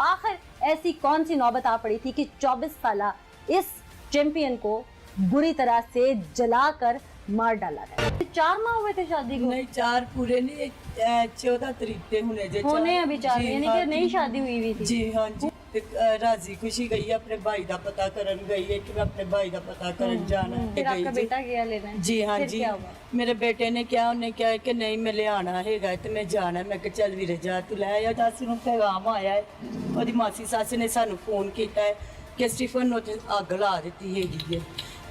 आखिर ऐसी कौन सी नौबत आ पड़ी थी कि 24 साला इस चैंपियन को बुरी तरह से जलाकर मार डाला गया? 4 माह हुए थे शादी को? नहीं 4 पूरे नहीं, 14 तरीक थे होने अभी 4 यानी कि नई शादी हुई थी। जी हाँ जी। ते राजी खुशी गई अपने भाई दा पता करन गई है कि मैं अपने भाई दा पता करन जाना है। फिर आपका बेटा गया लेना है? जी हाँ फिर जी। क्या हुआ? मेरे बेटे ने क्या उन्हें क्या कि नहीं मैं ले आना है तो मैं जाना। मैं कहा चल वीरे जा तू ले आ। दस ਨੂੰ ਪੈਗਾਮ ਆਇਆ ਹੈ ਉਹਦੀ ਮਾਸੀ ਸੱਸ ਨੇ ਸਾਨੂੰ ਫੋਨ ਕੀਤਾ ਹੈ ਕਿ ਸਟੀਫਨ ਨੂੰ ਤੇ ਅੱਗ ਲਾ ਦਿੱਤੀ ਹੈਗੀ ਹੈ।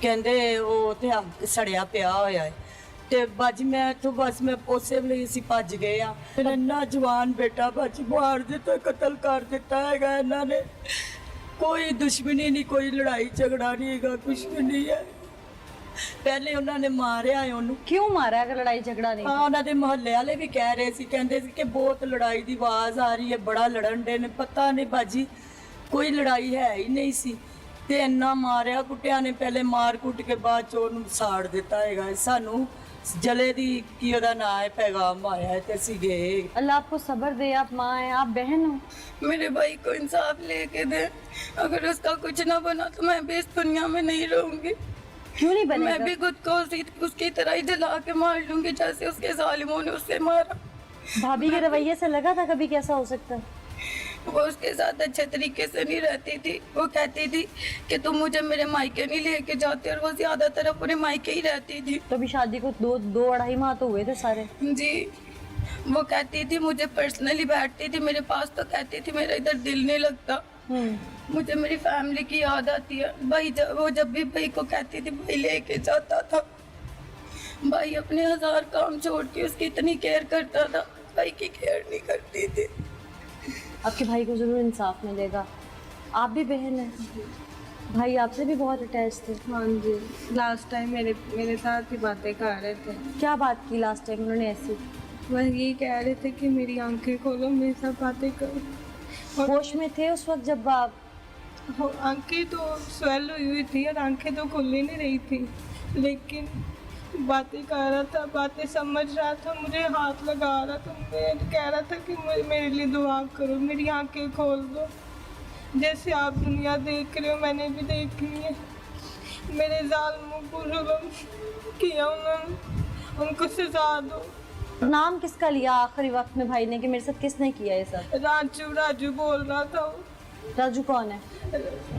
ਕਹਿੰਦੇ ਉਹ ਤੇ ਅੱਗ ਸੜਿਆ ਪਿਆ ਹੋਇਆ ਹੈ ਤੇ ਬਾਜੀ ਮੈਂ ਤੋਂ ਬਸ ਮੈਂ ਉਸੇ ਵੇਲੇ ਅਸੀਂ ਭੱਜ ਗਏ ਆ। ਮੇਰਾ ਇੰਨਾ ਜਵਾਨ ਬੇਟਾ ਬਾਜੀ ਮਾਰ ਦਿੱਤਾ, ਕਤਲ ਕਰ ਦਿੱਤਾ ਹੈਗਾ ਇਹਨਾਂ ਨੇ। ਕੋਈ ਦੁਸ਼ਮਣੀ ਨਹੀਂ, ਕੋਈ ਲੜਾਈ ਝਗੜਾ ਨਹੀਂ ਹੈਗਾ, ਕੁਛ ਵੀ ਨਹੀਂ ਹੈ। ਪਹਿਲੇ ਉਹਨਾਂ ਨੇ ਮਾਰਿਆ ਹੈ ਉਹਨੂੰ। क्यों मारा अगर लड़ाई झगड़ा नहीं? ਹਾਂ ਉਹਨਾਂ ਦੇ ਮੁਹੱਲੇ ਵਾਲੇ ਵੀ ਕਹਿ ਰਹੇ ਸੀ, ਕਹਿੰਦੇ ਸੀ ਕਿ ਬਹੁਤ ਲੜਾਈ ਦੀ ਆਵਾਜ਼ ਆ ਰਹੀ ਹੈ, ਬੜਾ ਲੜਨ ਦੇ ਨੇ। ਪਤਾ ਨਹੀਂ ਬਾਜੀ ਕੋਈ ਲੜਾਈ ਹੈ ਹੀ ਨਹੀਂ ਸੀ ਤੇ ਇੰਨਾ ਮਾਰਿਆ ਕੁੱਟਿਆ ਨੇ। ਪਹਿਲੇ ਮਾਰ ਕੁੱਟ ਕੇ ਬਾਅਦ ਚ ਉਹਨੂੰ ਸਾੜ ਦਿੱਤਾ ਹੈਗਾ। ਸਾਨੂੰ ਜਲੇ ਦੀ ਕੀ ਉਹਦਾ ਨਾਂ ਹੈ ਪੈਗਾਮ ਆਇਆ ਹੈ ਤੇ ਅਸੀਂ ਗਏ। अल्लाह आपको सब्र दे, आप माँ हैं, आप बहन हो। मेरे भाई को इंसाफ लेके दे। अगर उसका कुछ ना बना तो मैं भी इस दुनिया में नहीं रहूंगी। क्यों नहीं बनेगा? मैं भी खुद को उसकी तरह ही जला के मार लूंगी जैसे उसके जालिमों ने उससे मारा। भाभी के रवैये से लगा था कभी कैसा हो सकता है? वो उसके साथ अच्छे तरीके से नहीं रहती थी। वो कहती थी कि तुम मुझे मेरे मायके नहीं लेके जाते, और वो ज्यादातर अपने मायके ही रहती थी। तो अभी शादी को 2-2.5 माह तो हुए थे सारे। जी वो कहती थी मुझे पर्सनली बैठती थी मेरे पास तो कहती थी मेरा इधर दिल नहीं लगता, मुझे मेरी फैमिली की याद आती है। भाई वो जब भी भाई को कहती थी भाई लेके जाता था। भाई अपने 1000 काम छोड़ के उसकी इतनी केयर करता था, भाई की केयर नहीं करती थी। आपके भाई को जरूर इंसाफ मिलेगा। आप भी बहन हैं, भाई आपसे भी बहुत अटैच थे। हाँ जी, लास्ट टाइम मेरे साथ ही बातें कर रहे थे। क्या बात की लास्ट टाइम उन्होंने ऐसी? बस यही कह रहे थे कि मेरी आंखें खोलो, मेरे साथ बातें करो। होश में थे उस वक्त जब आप? आंखें तो स्वेल हुई थी और आंखें तो खुल ही नहीं रही थी, लेकिन बातें कर रहा था, बातें समझ रहा था, मुझे हाथ लगा रहा था, मैं कह रहा था कि मेरे लिए दुआ करो, मेरी आंखें खोल दो। जैसे आप दुनिया देख रहे हो मैंने भी देखनी है। मेरे ज़ालिमों को जुल्म किया उन्होंने, उनको सजा दो। नाम किसका लिया आखिरी वक्त में भाई ने कि मेरे साथ किसने किया ये सब? राजू बोल रहा था वो। राजू कौन है?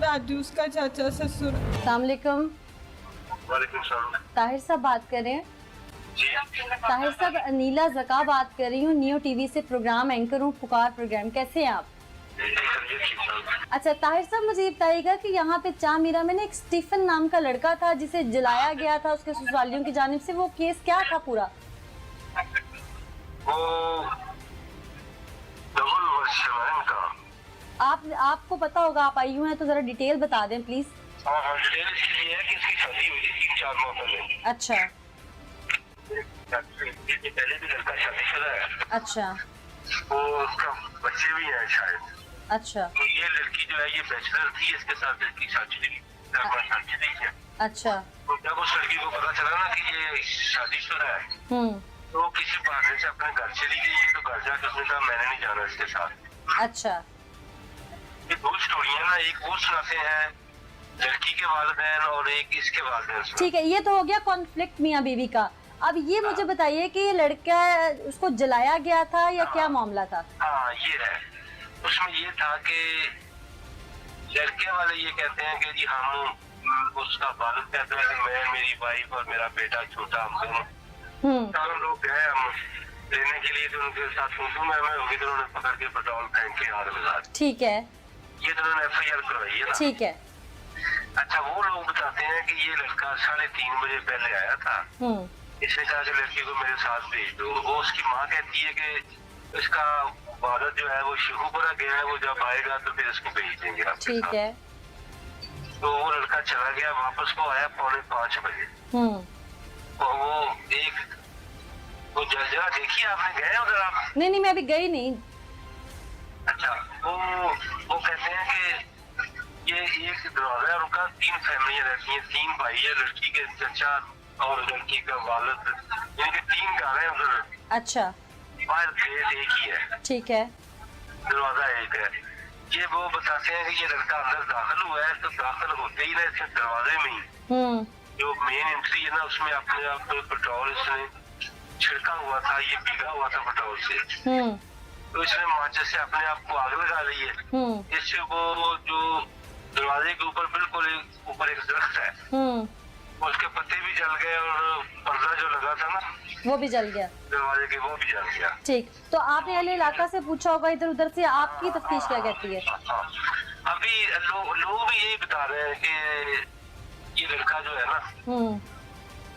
राजू उसका चाचा ससुर। अस्सलाम वालेकुम। वालेकुम सलाम। ताहिर साहब बात कर रहे हैं? जी ताहिर साहब, नीला ज़का बात कर रही हूँ, नियो टीवी से प्रोग्राम एंकर हूँ, पुकार प्रोग्राम। कैसे हैं आप? अच्छा ताहिर साहब, मुझे ये बताइएगा कि यहाँ पे चामीरा में ना एक स्टीफन नाम का लड़का था जिसे जलाया गया था उसके ससुरालियों की जानिब से। वो केस क्या था पूरा? वो डबल वर्जन है इनका। आपको पता होगा, आप आई हुई हैं तो जरा डिटेल बता दें प्लीज। हाँ हाँ, डिटेल इसकी ये है कि इसकी शादी हुई थी 3-4 माह पहले। अच्छा ये पहले भी लड़का शादीशुदा है। अच्छा वो उसका बच्चे भी हैं शायद। अच्छा तो ये लड़की जो है ये बैचलर थी, इसके साथ इसकी शादी नहीं है। अच्छा तो जब उस लड़की को पता चला ना कि ये शादीशुदा है तो किसी बहाने से अपने घर चली गई है। तो घर जाकर उसने कहा मैंने नहीं जाना इसके साथ। अच्छा ये 2 स्टोरियां ना, एक वो सुनाते हैं लड़की के वालिदैन और एक इसके वालिदैन सुनाते। ठीक है, ये तो हो गया कॉन्फ्लिक्ट मियाँ बीवी का। अब ये मुझे बताइए कि ये लड़का उसको जलाया गया था या क्या मामला था? हाँ ये है, उसमें ये था कि लड़के वाले ये कहते हैं कि जी हम उसका वालिद कहते हैं कि मैं, मेरी वाइफ और मेरा बेटा छोटा, हम दोनों 4 लोग गए हम लेने के लिए। तो उनके साथ फोटो में हमें होगी तो उन्होंने पकड़ के पेट्रोल फेंक के आग लगा दी। ठीक है, ये तो उन्होंने FIR करवाई है ना। ठीक है। अच्छा वो लोग बताते हैं कि ये लड़का 3:30 बजे पहले आया था। इसने कहा कि लड़की को मेरे साथ भेज दो। वो उसकी माँ कहती है कि इसका वालिद जो है वो शिखुपुरा गया है, वो जब आएगा तो फिर इसको भेज देंगे आपके ठीक साथ। है। तो वो लड़का चला गया, वापस को आया 4:45 बजे। और वो जगह देखी आपने, गए उधर आप? नहीं मैं अभी गई नहीं। अच्छा वो कहते हैं कि ये एक दरवाजा है उनका, 3 फैमिलियां रहती हैं, 3 भाई है, लड़की के चचा और लड़की का वालिद, यानी कि 3 घर है उधर। अच्छा बाहर गेट एक ही है, ठीक है, दरवाजा एक है। ये वो बताते हैं कि ये लड़का अंदर दाखिल हुआ है, तो दाखिल होते ही ना इसके दरवाजे में ही जो मेन एंट्री है ना, उसमें अपने आप पेट्रोल इसने छिड़का हुआ था, ये भीगा हुआ था पेट्रोल से, तो इसने माचिस से अपने आप को आग लगा ली है। इससे वो जो दरवाजे के ऊपर बिल्कुल ऊपर एक दरख्त है, उसके पत्ते भी जल गए और पर्दा जो लगा था ना वो भी जल गया दरवाजे के, वो भी जल गया। ठीक, तो आपने अहले इलाका से पूछा होगा इधर उधर से, आपकी तफ्तीश क्या कहती है? हाँ, अभी लोग भी यही बता रहे हैं कि ये लड़का जो है ना,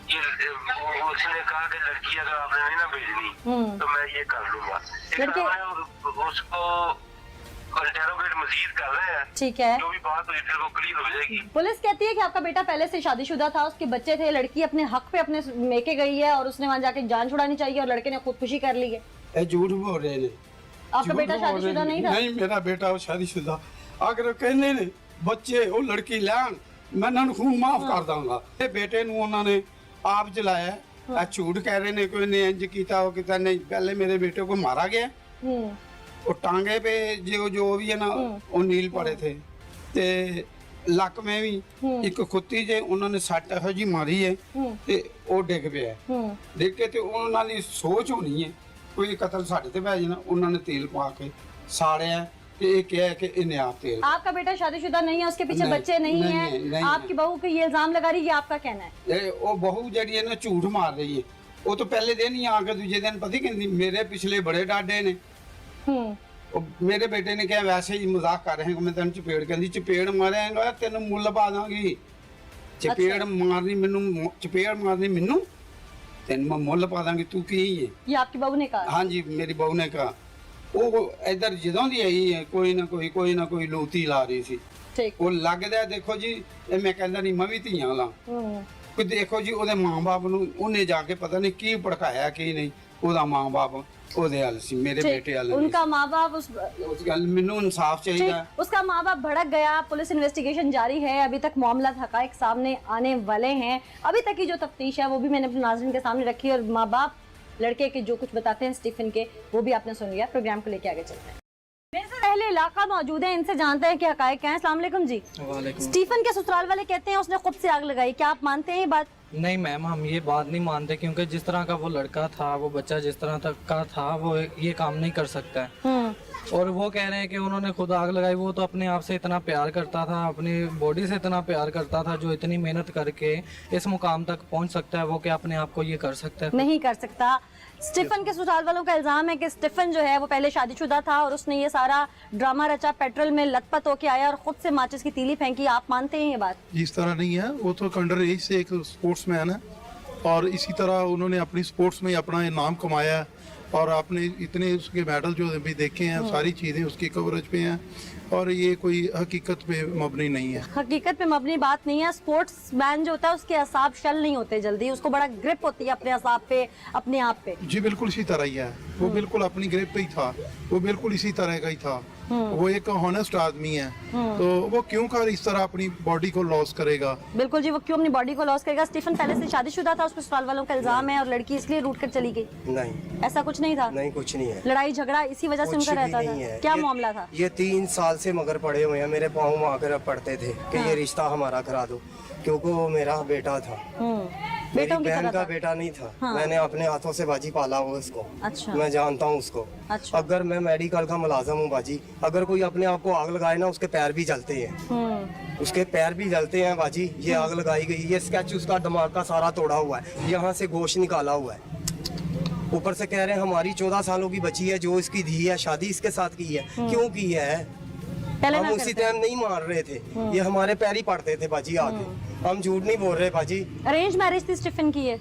ये उसने कहा कि लड़की अगर आपने नहीं ना भेजनी तो मैं ये कर लूंगा, लेकिन उसको इंटेरोगेट मजीद कर रहे हैं। ठीक है, जो भी बात हुई फिर वो क्लियर हो जाएगी। पुलिस कहती है कि आपका बेटा पहले से शादीशुदा था, उसके बच्चे थे, लड़की अपने हक पे अपने मेके गई है और उसने वहाँ जाके जान छुड़ानी चाहिए और लड़के ने खुदकुशी कर ली है। ये झूठ बोल रहे हैं। आपका बेटा शादीशुदा नहीं था? नहीं, मेरा बेटा शादीशुदा। अगर कहने ने बच्चे वो लड़की लैन मैं उन्हें खून माफ कर दूंगा। ये बेटे नु उन्होंने आप जलाया, झूठ कह रहे ने कोई ने इंज कीता वो कीता नहीं। पहले मेरे बेटे को मारा गया, वो टांगे पे जो भी है ना वो नील पड़े थे, ते लक में भी एक खुत्ती जे उन्होंने सट हो जी मारी है, ते वो डिग पे है। डिग के ते उन्होंने सोच होनी है कोई कतल साढ़े ते पै जाना, उन्होंने तेल पा के साड़िया ते ये क्या है कि इन्हें आप तेल। आपका बेटा शादीशुदा नहीं है, उसके पीछे बच्चे नहीं है, आपकी बहू पे ये इल्जाम लगा रही है, आपका कहना है? वो बहू जड़ी है ना झूठ मार रही है। वो तो पहले दिन ही आके दूजे दिन पता कहती मेरे पिछले बड़े डाडे ने, मेरे बेटे ने क्या वैसे ही मजाक कर रहे हैं, मैं तेन चपेड़ कहती चपेड़ मारेगा तेन मुल पा दांगी, चपेड़ मारनी मैनू, चपेड़ मारनी मैनू तेन मैं मुल पा दांगी, तू की है। ये आपकी बहू ने कहा? हाँ जी, मेरी बहू ने कहा। वो इधर जदों दी आई है कोई ना कोई लूती ला रही थी। ठीक, वो लगदा देखो जी मैं कहता नहीं मैं भी धीयां ला कोई, देखो जी ਉਹਦੇ ਮਾਂ-ਬਾਪ ਨੂੰ ਉਹਨੇ ਜਾ ਕੇ ਪਤਾ ਨਹੀਂ ਕੀ ਭੜਕਾਇਆ ਕੀ ਨਹੀਂ, ਉਹਦਾ ਮਾਂ-ਬਾਪ ਉਹਦੇ ਹੱਲ ਸੀ, ਮੇਰੇ बेटे हल उनका माँ बाप उस गल मैनू इंसाफ चाहिए। उसका माँ बाप भड़क गया, पुलिस इन्वेस्टिगेशन जारी है, अभी तक मामला हकायक सामने आने वाले हैं। अभी तक की जो तफ्तीश है वो भी मैंने अपने नाज़रीन के सामने रखी और माँ बाप लड़के के जो कुछ बताते हैं स्टीफन के, वो भी आपने सुन लिया। प्रोग्राम को लेके आगे चलते हैं। मेरे से पहले इलाका मौजूद है, इनसे जानते हैं कि हकायक क्या है। अस्सलाम वालेकुम जी। स्टीफन के ससुराल वाले कहते हैं उसने खुद से आग लगाई, क्या आप मानते हैं ये बात? नहीं मैम, हम ये बात नहीं मानते, क्योंकि जिस तरह का वो लड़का था, वो बच्चा जिस तरह तक का था, वो ये काम नहीं कर सकता है। और वो कह रहे हैं कि उन्होंने खुद आग लगाई। वो तो अपने आप से इतना प्यार करता था, अपनी बॉडी से इतना प्यार करता था, जो इतनी मेहनत करके इस मुकाम तक पहुंच सकता है, वो क्या अपने आप को ये कर सकता है? नहीं कर सकता। स्टीफन के ससुराल वालों का इल्जाम है कि स्टीफन जो है वो पहले शादीशुदा था और उसने ये सारा ड्रामा रचा, पेट्रोल में लथपथ होके आया और खुद से माचिस की तीली फेंकी। आप मानते हैं ये बात? इस तरह नहीं है, वो तो अंडर एज से एक स्पोर्ट्समैन है और इसी तरह उन्होंने अपनी स्पोर्ट्स में अपना नाम कमाया है और आपने इतने उसके मेडल जो भी देखे हैं, सारी चीज़ें उसकी कवरेज पे हैं और ये कोई हकीकत पे मबनी नहीं है। हकीकत पे मबनी बात नहीं है। स्पोर्ट्स मैन जो होता है उसके असाब शल नहीं होते जल्दी, उसको बड़ा ग्रिप होती है अपने असाब पे, अपने आप पे। जी बिल्कुल इसी तरह ही है, वो बिल्कुल अपनी ग्रिप पे ही था, वो बिल्कुल इसी तरह का ही था। वो एक हॉनेस्ट आदमी है, तो वो क्यों कर इस तरह अपनी बॉडी को लॉस करेगा? बिल्कुल जी, वो क्यों अपनी बॉडी को लॉस करेगा? स्टीफन पहले से शादीशुदा था, उस पर ससुराल वालों का इल्जाम है और लड़की इसलिए रूठ कर चली गई। नहीं, ऐसा कुछ नहीं था। नहीं कुछ नहीं है, लड़ाई झगड़ा इसी वजह से उनका रहता था? क्या मामला था? ये 3 साल से मगर पड़े हुए हैं, मेरे पाँव में आकर पड़ते थे कि ये रिश्ता हमारा करा दो, क्योंकि वो मेरा बेटा था, मेरी बहन का बेटा नहीं था। मैंने अपने हाथों से बाजी पाला हुआ उसको। अच्छा। मैं जानता हूँ उसको। अच्छा। अगर मैं मेडिकल का मुलाजम हूँ बाजी, अगर कोई अपने आप को आग लगाए ना, उसके पैर भी जलते हैं, उसके पैर भी जलते हैं बाजी। ये आग लगाई गई, ये स्केच उसका दिमाग का सारा तोड़ा हुआ है, यहाँ से गोश्त निकाला हुआ है। ऊपर से कह रहे हैं हमारी 14 सालों की बच्ची है जो इसकी धी है, शादी इसके साथ की है। क्यों की है? हम उसी टाइम नहीं मार रहे थे, ये हमारे पैर ही पड़ते थे बाजी आके। हम झूठ नहीं बोल रहे बाजी। अरेंज मैरिज थी स्टीफन की है?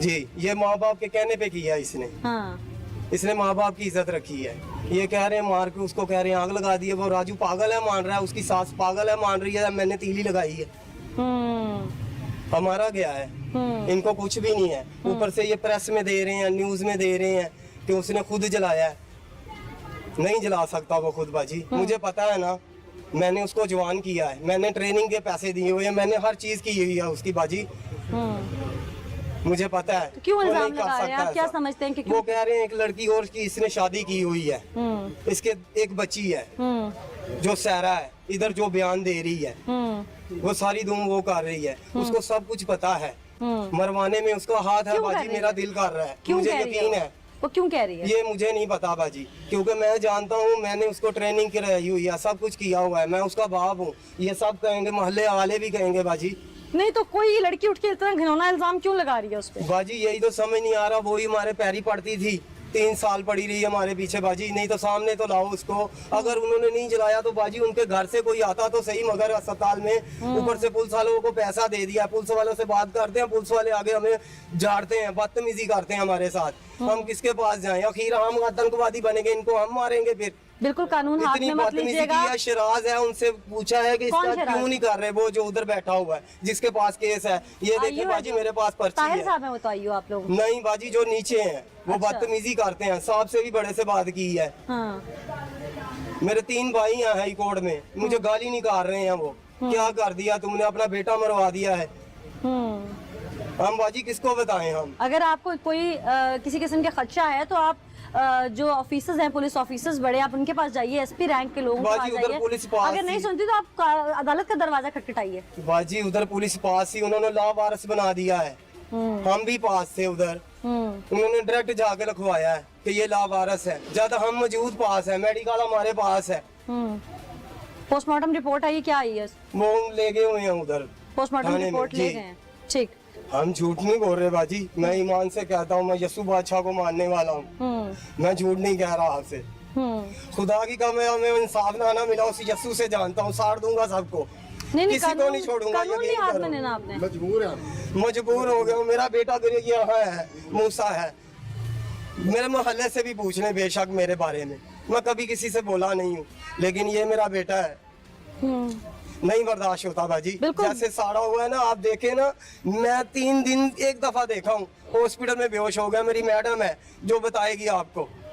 जी, ये माँ बाप के कहने पे किया इसने। इसने माँ बाप की इज्जत रखी है। ये कह रहे हैं मार के उसको कह रहे हैं आग लगा दी है। वो राजू पागल है मान रहा है, उसकी सास पागल है मान रही है, मैंने तीली लगाई है। हमारा गया है, इनको कुछ भी नहीं है। ऊपर से ये प्रेस में दे रहे हैं, न्यूज में दे रहे हैं कि उसने खुद जलाया है। नहीं जला सकता वो खुद बाजी, मुझे पता है ना, मैंने उसको जवान किया है, मैंने ट्रेनिंग के पैसे दिए हुए हैं, मैंने हर चीज की हुई है उसकी बाजी, मुझे पता है। तो क्यों इल्जाम लगा रहे हैं आप? क्या समझते हैं कि वो कह रहे हैं एक लड़की और की इसने शादी की हुई है, इसके एक बच्ची है, जो सहरा है इधर जो बयान दे रही है वो सारी धूम वो कर रही है, उसको सब कुछ पता है, मरवाने में उसका हाथ है क्यों कर बाजी, रही मेरा है? दिल कर रहा है, क्यों मुझे कह रही यकीन वो? है। वो क्यों कह रही है? ये मुझे नहीं पता बाजी, क्योंकि मैं जानता हूँ, मैंने उसको ट्रेनिंग कराई हुई है, सब कुछ किया हुआ है, मैं उसका बाप हूँ। ये सब कहेंगे, मोहल्ले वाले भी कहेंगे बाजी। नहीं तो कोई लड़की उठ के इतना घिनौना इल्जाम क्यों लगा रही है उस पे? बाजी यही तो समझ नहीं आ रहा, वही हमारे पैरी पड़ती थी, 3 साल पड़ी रही हमारे पीछे बाजी। नहीं तो सामने तो लाओ उसको, अगर उन्होंने नहीं जलाया तो बाजी उनके घर से कोई आता तो सही, मगर अस्पताल में ऊपर से पुलिस वालों को पैसा दे दिया, पुलिस वालों से बात करते हैं, पुलिस वाले आगे हमें झाड़ते हैं, बदतमीजी करते हैं हमारे साथ। हम किसके पास जाएं? आखिर हम आतंकवादी बनेंगे, इनको हम मारेंगे फिर। बिल्कुल कानून हाथ इतनी में मत बदतमीजी लीजिएगा। की है। शराज है, उनसे पूछा है कि कौन इसका शराज? क्यों नहीं कर रहे, वो जो उधर बैठा हुआ है जिसके पास केस है, ये देखिए आइयो बाजी है। मेरे पास पर्ची ताहिर है। साहब है वो तो, आइयो आप लोग। नहीं बाजी, जो नीचे हैं वो अच्छा। बदतमीजी करते हैं, साहब से भी बड़े से बात की है। हाँ। मेरे 3 भाई हैं हाई कोर्ट में, मुझे गाली निकाल रहे हैं वो, क्या कर दिया तुमने, अपना बेटा मरवा दिया है। हम बाजी किसको बताएं हम? अगर आपको कोई किसी किस्म का खदशा है तो आप जो ऑफिसर्स हैं, पुलिस ऑफिसर्स बड़े, आप उनके पास जाइए, एसपी रैंक के लोगों के पास बाजी उधर जाइए। पुलिस पास अगर नहीं थी। सुनती तो आप अदालत का दरवाजा खटखटाइए। बाजी उधर पुलिस पास ही, उन्होंने लावारिस बना दिया है, हम भी पास थे उधर, उन्होंने डायरेक्ट जाके लिखवाया है कि ये लावारिस है, जब हम मौजूद पास है, मेडिकल हमारे पास है। पोस्टमार्टम रिपोर्ट आई है, क्या आई है? वो ले गए हुए हैं उधर पोस्टमार्टम थाने में, रिपोर्ट ले जी। गए हैं, ठीक। हम झूठ नहीं बोल रहे बाजी, मैं ईमान से कहता हूँ, मैं यस्सु बादशाह को मानने वाला हूँ, मैं झूठ नहीं कह रहा आपसे। खुदा की कसम है, हमें इंसाफ ना मिला, उस यस्सु से जानता हूँ, साड़ दूंगा सबको, नहीं किसी को कानून- नहीं छोड़ूंगा, कानून नहीं यकीन हाथ में करो। लेना आपने। मजबूर हो गया हूँ, मेरा बेटा यहाँ है, मूसा है, मेरे मोहल्ले से भी पूछ लें बेशक मेरे बारे में, मैं कभी किसी से बोला नहीं हूँ, लेकिन ये मेरा बेटा है, नहीं बर्दाश्त होता बाजी। बिल्कुल। जैसे साड़ा हुआ है ना, आप देखे ना, मैं 3 दिन एक दफा देखा हूँ, हॉस्पिटल में बेहोश हो गया, मेरी मैडम है जो बताएगी आपको।